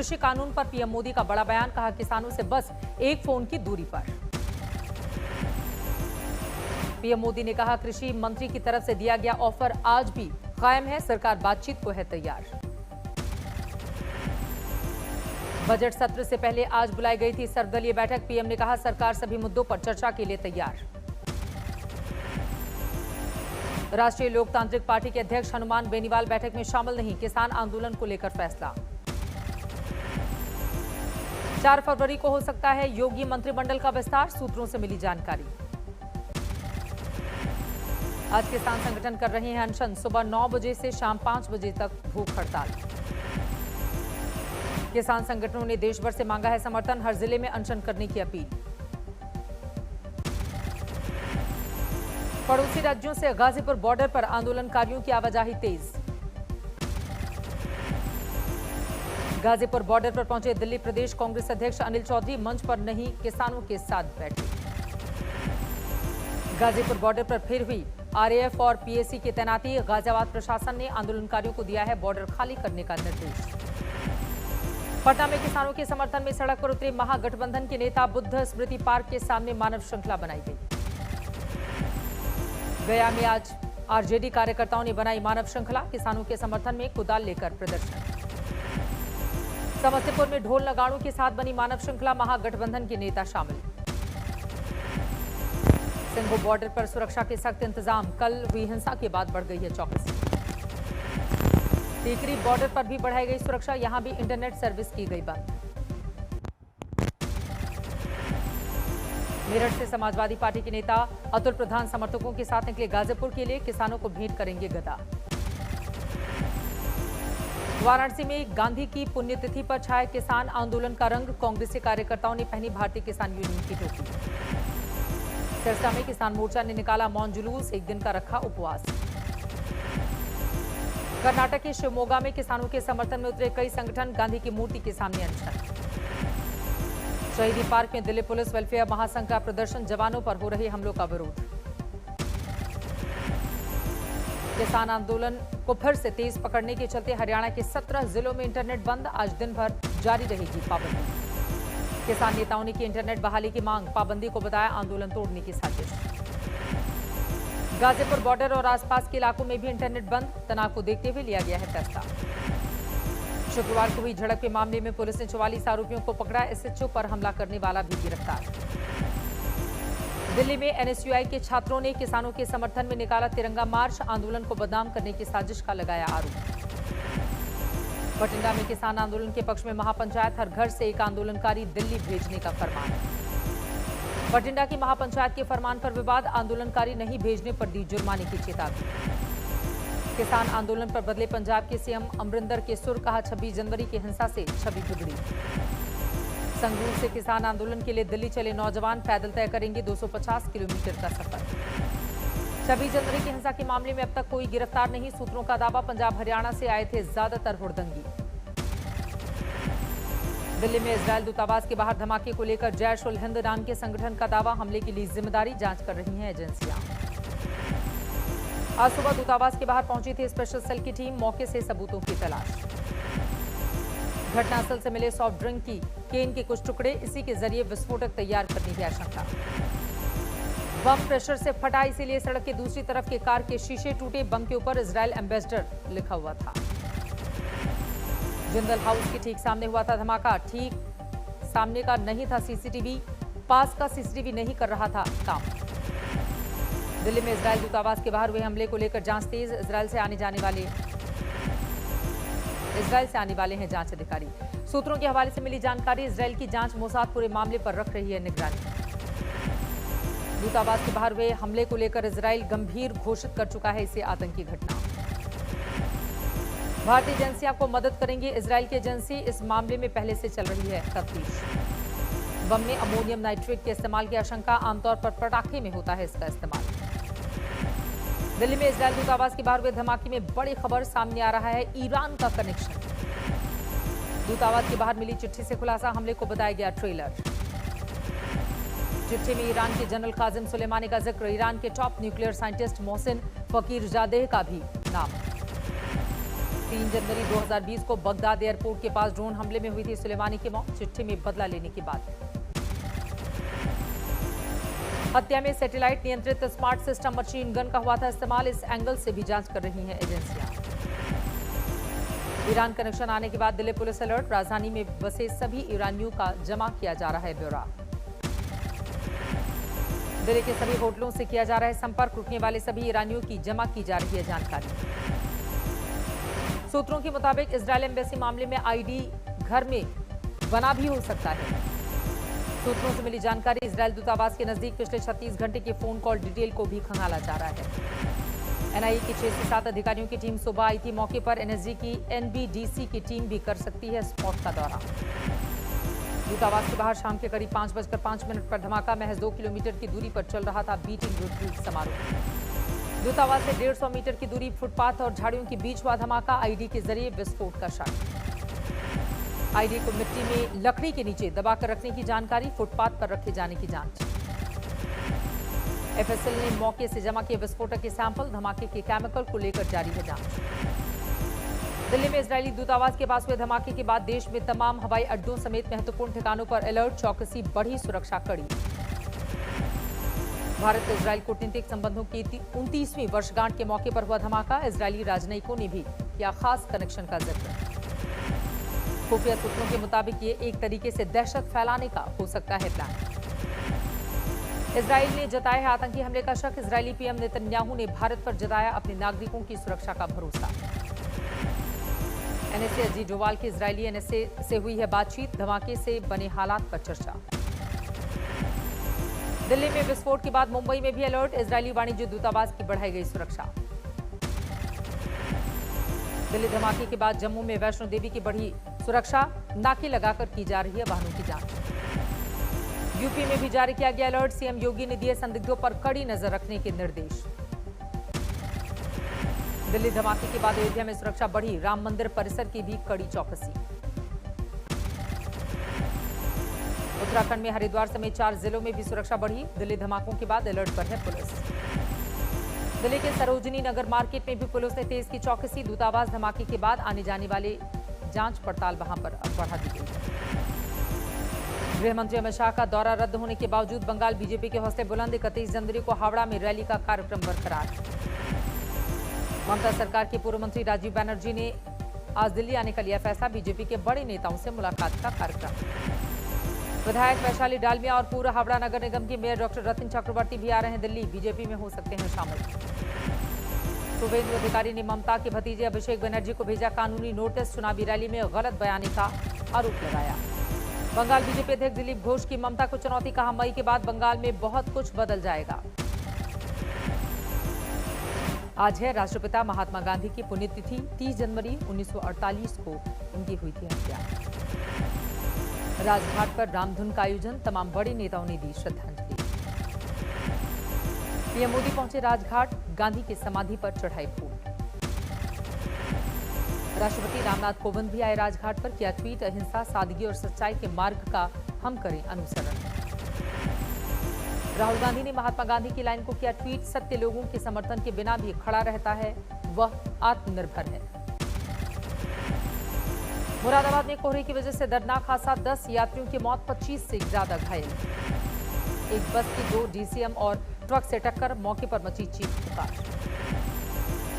कृषि कानून पर पीएम मोदी का बड़ा बयान, कहा किसानों से बस एक फोन की दूरी पर। पीएम मोदी ने कहा कृषि मंत्री की तरफ से दिया गया ऑफर आज भी कायम है, सरकार बातचीत को है तैयार। बजट सत्र से पहले आज बुलाई गई थी सर्वदलीय बैठक, पीएम ने कहा सरकार सभी मुद्दों पर चर्चा के लिए तैयार। राष्ट्रीय लोकतांत्रिक पार्टी के अध्यक्ष हनुमान बेनीवाल बैठक में शामिल नहीं, किसान आंदोलन को लेकर फैसला। 4 फरवरी को हो सकता है योगी मंत्रिमंडल का विस्तार, सूत्रों से मिली जानकारी। आज किसान संगठन कर रहे हैं अनशन, सुबह 9 बजे से शाम 5 बजे तक भूख हड़ताल। किसान संगठनों ने देश भर से मांगा है समर्थन, हर जिले में अनशन करने की अपील। पड़ोसी राज्यों से गाजीपुर बॉर्डर पर आंदोलनकारियों की आवाजाही तेज। गाजीपुर बॉर्डर पर पहुंचे दिल्ली प्रदेश कांग्रेस अध्यक्ष अनिल चौधरी, मंच पर नहीं किसानों के साथ बैठे। गाजीपुर बॉर्डर पर फिर हुई आरएएफ और पीएसी की तैनाती, गाजियाबाद प्रशासन ने आंदोलनकारियों को दिया है बॉर्डर खाली करने का निर्देश। पटना में किसानों के समर्थन में सड़क पर उतरे महागठबंधन के नेता, बुद्ध स्मृति पार्क के सामने मानव श्रृंखला बनाई गई। गया में आज आरजेडी कार्यकर्ताओं ने बनाई मानव श्रृंखला, किसानों के समर्थन में कुदाल लेकर प्रदर्शन। समस्तीपुर में ढोल नगाड़ों के साथ बनी मानव श्रृंखला, महागठबंधन के नेता शामिल। सिंघू बॉर्डर पर सुरक्षा के सख्त इंतजाम, कल हुई हिंसा के बाद बढ़ गई है चौकसी। टीकरी बॉर्डर पर भी बढ़ाई गई सुरक्षा, यहां भी इंटरनेट सर्विस की गई बंद। मेरठ से समाजवादी पार्टी के नेता अतुल प्रधान समर्थकों के साथ निकले गाजीपुर के लिए, किसानों को भेंट करेंगे गदा। वाराणसी में गांधी की पुण्यतिथि पर छाया किसान आंदोलन का रंग, कांग्रेसी कार्यकर्ताओं ने पहनी भारतीय किसान यूनियन की टोपी। सिरसा में किसान मोर्चा ने निकाला मौन जुलूस, एक दिन का रखा उपवास। कर्नाटक के शिवमोगा में किसानों के समर्थन में उतरे कई संगठन, गांधी की मूर्ति के सामने अनशन। शहीदी पार्क में दिल्ली पुलिस वेलफेयर महासंघ का प्रदर्शन, जवानों पर हो रहे हमलों का विरोध। किसान आंदोलन को फिर से तेज पकड़ने के चलते हरियाणा के 17 जिलों में इंटरनेट बंद, आज दिन भर जारी रहेगी पाबंदी। किसान नेताओं ने की इंटरनेट बहाली की मांग, पाबंदी को बताया आंदोलन तोड़ने की साजिश। गाजीपुर बॉर्डर और आसपास के इलाकों में भी इंटरनेट बंद, तनाव को देखते हुए लिया गया है फैसला। शुक्रवार को हुई झड़प के मामले में पुलिस ने 44 आरोपियों को पकड़ा, एसएचओ पर हमला करने वाला भी गिरफ्तार। दिल्ली में एनएसयूआई के छात्रों ने किसानों के समर्थन में निकाला तिरंगा मार्च, आंदोलन को बदनाम करने की साजिश का लगाया आरोप। बठिंडा में किसान आंदोलन के पक्ष में महापंचायत, हर घर से एक आंदोलनकारी दिल्ली भेजने का फरमान। बठिंडा की महापंचायत के फरमान पर विवाद, आंदोलनकारी नहीं भेजने पर दी जुर्माने की चेतावनी। किसान आंदोलन पर बदले पंजाब के सीएम अमरिंदर के सुर, कहा 26 जनवरी की हिंसा से छवि बिगड़ी। संगरूर से किसान आंदोलन के लिए दिल्ली चले नौजवान, पैदल तय करेंगे 250 किलोमीटर का सफर। 26 जनवरी की हिंसा के मामले में अब तक कोई गिरफ्तार नहीं, सूत्रों का दावा पंजाब हरियाणा से आए थे ज्यादातर हुड़दंगी। दिल्ली में इजरायल दूतावास के बाहर धमाके को लेकर जैश उल हिंद नाम के संगठन का दावा, हमले की ली जिम्मेदारी, जांच कर रही हैं एजेंसियां। आज सुबह दूतावास के बाहर पहुंची थी स्पेशल सेल की टीम, मौके से सबूतों की तलाश। घटनास्थल से मिले सॉफ्ट ड्रिंक की केन के कुछ टुकड़े, इसी के जरिए विस्फोटक तैयार करने की आशंका। बम प्रेशर से फटा, इसीलिए सड़क के दूसरी तरफ के कार के शीशे टूटे, बम के ऊपर इजरायल एम्बेसडर लिखा हुआ था। जिंदल हाउस के ठीक सामने हुआ था धमाका, ठीक सामने का नहीं था सीसीटीवी, पास का सीसीटीवी नहीं कर रहा था काम। दिल्ली में इजरायल दूतावास के बाहर हुए हमले को लेकर जांच तेज, इजरायल से आने वाले हैं जांच अधिकारी। सूत्रों के हवाले से मिली जानकारी, इजरायल की जांच मोसाद पूरे मामले पर रख रही है निगरानी। दूतावास के बाहर हुए हमले को लेकर इजरायल गंभीर घोषित कर चुका है इसे आतंकी घटना। भारतीय एजेंसियों को मदद करेंगे इजरायल की एजेंसी, इस मामले में पहले से चल रही है तफ्तीश। बम में अमोनियम नाइट्रेट के इस्तेमाल की आशंका, आमतौर पर पटाखे में होता है इसका इस्तेमाल। दिल्ली में इजरायल दूतावास के बाहर हुए धमाके में बड़ी खबर सामने आ रहा है, ईरान का कनेक्शन। दूतावास के बाहर मिली चिट्ठी से खुलासा, हमले को बताया गया ट्रेलर। चिट्ठी में ईरान के जनरल काजिम सुलेमानी का जिक्र, ईरान के टॉप न्यूक्लियर साइंटिस्ट मोहसिन फकीरजादेह का भी नाम। 3 जनवरी 2020 को बगदाद एयरपोर्ट के पास ड्रोन हमले में हुई थी सुलेमानी की मौत, चिट्ठी में बदला लेने की बात। हत्या में सैटेलाइट नियंत्रित स्मार्ट सिस्टम मशीन गन का हुआ था इस्तेमाल, इस एंगल से भी जांच कर रही हैं एजेंसियां। ईरान कनेक्शन आने के बाद दिल्ली पुलिस अलर्ट, राजधानी में बसे सभी ईरानियों का जमा किया जा रहा है ब्यौरा। दिल्ली के सभी होटलों से किया जा रहा है संपर्क, रुकने वाले सभी ईरानियों की जमा की जा रही है जानकारी। सूत्रों के मुताबिक इजरायल एम्बेसी मामले में आईडी घर में बना भी हो सकता है। सूत्रों से मिली जानकारी, इजरायल दूतावास के नजदीक पिछले 36 घंटे के फोन कॉल डिटेल को भी खंगाला जा रहा है। एनआईए की 6 से 7 अधिकारियों की टीम सुबह आई थी मौके पर, एनएसजी की एनबीडीसी की टीम भी कर सकती है स्पॉट का दौरा। दूतावास के बाहर शाम के करीब 5:05 पर धमाका, महज 2 किलोमीटर की दूरी पर चल रहा था बीटिंग रिट्रीट समारोह। दूतावास से 150 मीटर की दूरी फुटपाथ और झाड़ियों के बीच हुआ धमाका, आईडी के जरिए विस्फोट का शक। आईडी को मिट्टी में लकड़ी के नीचे दबाकर रखने की जानकारी, फुटपाथ पर रखे जाने की जांच। एफएसएल ने मौके से जमा किए विस्फोटक के सैंपल, धमाके के केमिकल को लेकर जारी है जांच। दिल्ली में इजरायली दूतावास के पास हुए धमाके के बाद देश में तमाम हवाई अड्डों समेत महत्वपूर्ण ठिकानों पर अलर्ट, चौकसी, बढ़ी सुरक्षा कड़ी। भारत इजरायल कूटनीतिक संबंधों की 29वीं वर्षगांठ के मौके पर हुआ धमाका, इजरायली राजनयिकों ने भी किया खास कनेक्शन का जिक्र। खुफिया सूत्रों के मुताबिक ये एक तरीके से दहशत फैलाने का हो सकता है प्लान। इजरायल ने जताया है आतंकी हमले का शक, इजरायली पीएम नेतन्याहू ने भारत पर जताया अपने नागरिकों की सुरक्षा का भरोसा। एनएसए अजीत डोवाल की इजरायली एनएसए से हुई है बातचीत, धमाके से बने हालात पर चर्चा। दिल्ली में विस्फोट के बाद मुंबई में भी अलर्ट, इजरायली वाणिज्य दूतावास की बढ़ाई गई सुरक्षा। दिल्ली धमाके के बाद जम्मू में वैष्णो देवी की बढ़ी सुरक्षा, नाके लगाकर की जा रही है वाहनों की जांच। यूपी में भी जारी किया गया अलर्ट, सीएम योगी ने दिए संदिग्धों पर कड़ी नजर रखने के निर्देश। दिल्ली धमाके के बाद अयोध्या में सुरक्षा बढ़ी, राम मंदिर परिसर की भी कड़ी चौकसी। उत्तराखंड में हरिद्वार समेत 4 जिलों में भी सुरक्षा बढ़ी, दिल्ली धमाकों के बाद अलर्ट पर है पुलिस। दिल्ली के सरोजनी नगर मार्केट में भी पुलिस ने तेज की चौकसी, दूतावास धमाके के बाद आने जाने वाले जांच पड़ताल वहां पर अब बढ़ा दी गई। गृह मंत्री अमित शाह का दौरा रद्द होने के बावजूद बंगाल बीजेपी के हौसले बुलंद, 31 जनवरी को हावड़ा में रैली का कार्यक्रम बरकरार। ममता सरकार के पूर्व मंत्री राजीव बनर्जी ने आज दिल्ली आने का लिया फैसला, बीजेपी के बड़े नेताओं से मुलाकात का कार्यक्रम। विधायक वैशाली डालमिया और पूर्व हावड़ा नगर निगम के मेयर डॉक्टर रतिन चक्रवर्ती भी आ रहे हैं दिल्ली, बीजेपी में हो सकते हैं शामिल। शुभेंदु अधिकारी ने ममता के भतीजे अभिषेक बनर्जी को भेजा कानूनी नोटिस, चुनावी रैली में गलत बयानी का आरोप लगाया। बंगाल बीजेपी अध्यक्ष दिलीप घोष की ममता को चुनौती, कहा मई के बाद बंगाल में बहुत कुछ बदल जाएगा। आज है राष्ट्रपिता महात्मा गांधी की पुण्यतिथि, 30 जनवरी 1948 को उनकी हुई थी हत्या। राजघाट पर रामधुन का आयोजन, तमाम बड़े नेताओं ने दी श्रद्धांजलि। पीएम मोदी पहुंचे राजघाट, गांधी की समाधि पर चढ़ाए फूल। राष्ट्रपति रामनाथ कोविंद भी आए राजघाट पर, किया ट्वीट, अहिंसा, सादगी और सच्चाई के मार्ग का हम करें अनुसरण। राहुल गांधी ने महात्मा गांधी की लाइन को किया ट्वीट, सत्य लोगों के समर्थन के बिना भी खड़ा रहता है, वह आत्मनिर्भर है। मुरादाबाद में कोहरे की वजह से दर्दनाक हादसा, 10 यात्रियों की मौत, 25 से ज्यादा घायल। एक बस की 2 डीसीएम और ट्रक से टक्कर, मौके पर मची चीख पुकार।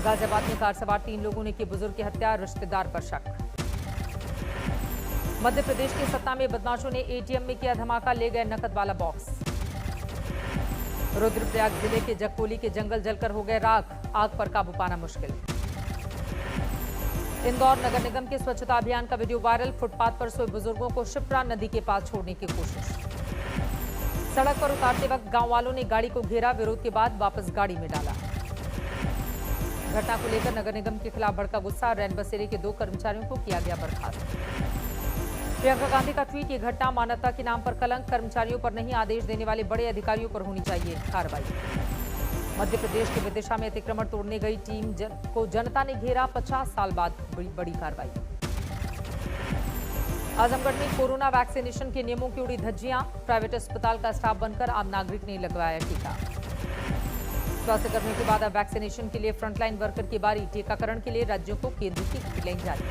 गाजियाबाद में कार सवार 3 लोगों ने की बुजुर्ग की हत्या, रिश्तेदार पर शक। मध्य प्रदेश के सतना में बदमाशों ने एटीएम में किया धमाका, ले गए नकद वाला बॉक्स। रुद्रप्रयाग जिले के जक्कोली के जंगल जलकर हो गए राख, आग पर काबू पाना मुश्किल। इंदौर नगर निगम के स्वच्छता अभियान का वीडियो वायरल, फुटपाथ पर सोए बुजुर्गों को शिप्रा नदी के पास छोड़ने की कोशिश। सड़क पर उतारते वक्त गांव वालों ने गाड़ी को घेरा, विरोध के बाद वापस गाड़ी में डाला। घटना को लेकर नगर निगम के खिलाफ भड़का गुस्सा, रैन बसेरे के 2 कर्मचारियों को किया गया बर्खास्त। प्रियंका गांधी का ट्वीट, ये घटना मानवता के नाम पर कलंक, कर्मचारियों पर नहीं आदेश देने वाले बड़े अधिकारियों पर होनी चाहिए कार्रवाई। मध्य प्रदेश के विदिशा में अतिक्रमण तोड़ने गई टीम को जनता ने घेरा, 50 साल बाद बड़ी कार्रवाई। आजमगढ़ में कोरोना वैक्सीनेशन के नियमों की उड़ी धज्जियां, प्राइवेट अस्पताल का स्टाफ बनकर आम नागरिक ने लगवाया टीका। स्वास्थ्य कर्मियों के बाद अब वैक्सीनेशन के लिए फ्रंटलाइन वर्कर की बारी। टीकाकरण के लिए राज्यों को केंद्र की गाइडलाइन जारी।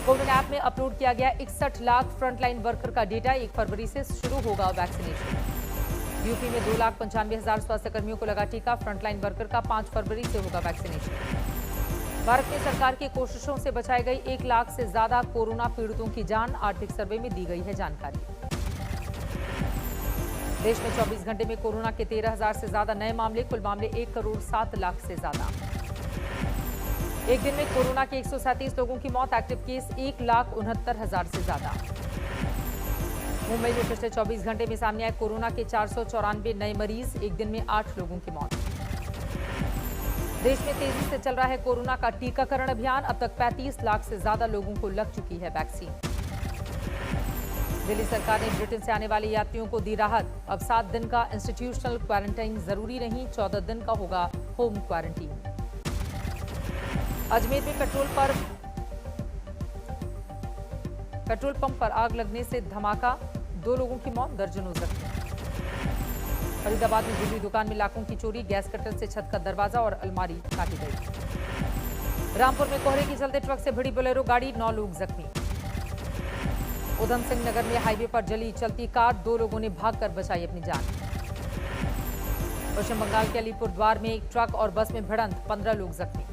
कोविन ऐप में अपलोड किया गया 61 लाख फ्रंटलाइन वर्कर का डेटा। 1 फरवरी से शुरू होगा वैक्सीनेशन। यूपी में 2,95,000 स्वास्थ्य कर्मियों को लगा टीका। फ्रंटलाइन वर्कर का 5 फरवरी से होगा वैक्सीनेशन। भारत में सरकार की कोशिशों से बचाई गई 1 लाख से ज्यादा कोरोना पीड़ितों की जान। आर्थिक सर्वे में दी गई है जानकारी। देश में 24 घंटे में कोरोना के 13,000 से ज्यादा नए मामले। कुल मामले 1 करोड़ 7 लाख से ज्यादा। एक दिन में कोरोना के 137 लोगों की मौत। एक्टिव केस 1,69,000 से ज्यादा। मुंबई में पिछले 24 घंटे में सामने आए कोरोना के 494 नए मरीज। एक दिन में 8 लोगों की मौत। देश में तेजी से चल रहा है कोरोना का टीकाकरण अभियान। अब तक 35 लाख से ज्यादा लोगों को लग चुकी है वैक्सीन। दिल्ली सरकार ने ब्रिटेन से आने वाले यात्रियों को दी राहत। अब 7 दिन का इंस्टीट्यूशनल क्वारंटाइन जरूरी नहीं, 14 दिन का होगा होम क्वारंटीन। अजमेर में पेट्रोल पंप पर आग लगने से धमाका। 2 लोगों की मौत, दर्जनों जख्मी। फरीदाबाद में बिजली दुकान में लाखों की चोरी। गैस कटर से छत का दरवाजा और अलमारी काटी गई। रामपुर में कोहरे के चलते ट्रक से भिड़ी बोलेरो गाड़ी, 9 लोग जख्मी। उधम सिंह नगर में हाईवे पर जली चलती कार। 2 लोगों ने भागकर बचाई अपनी जान। पश्चिम बंगाल के अलीपुर द्वार में एक ट्रक और बस में भिड़ंत, 15 लोग जख्मी।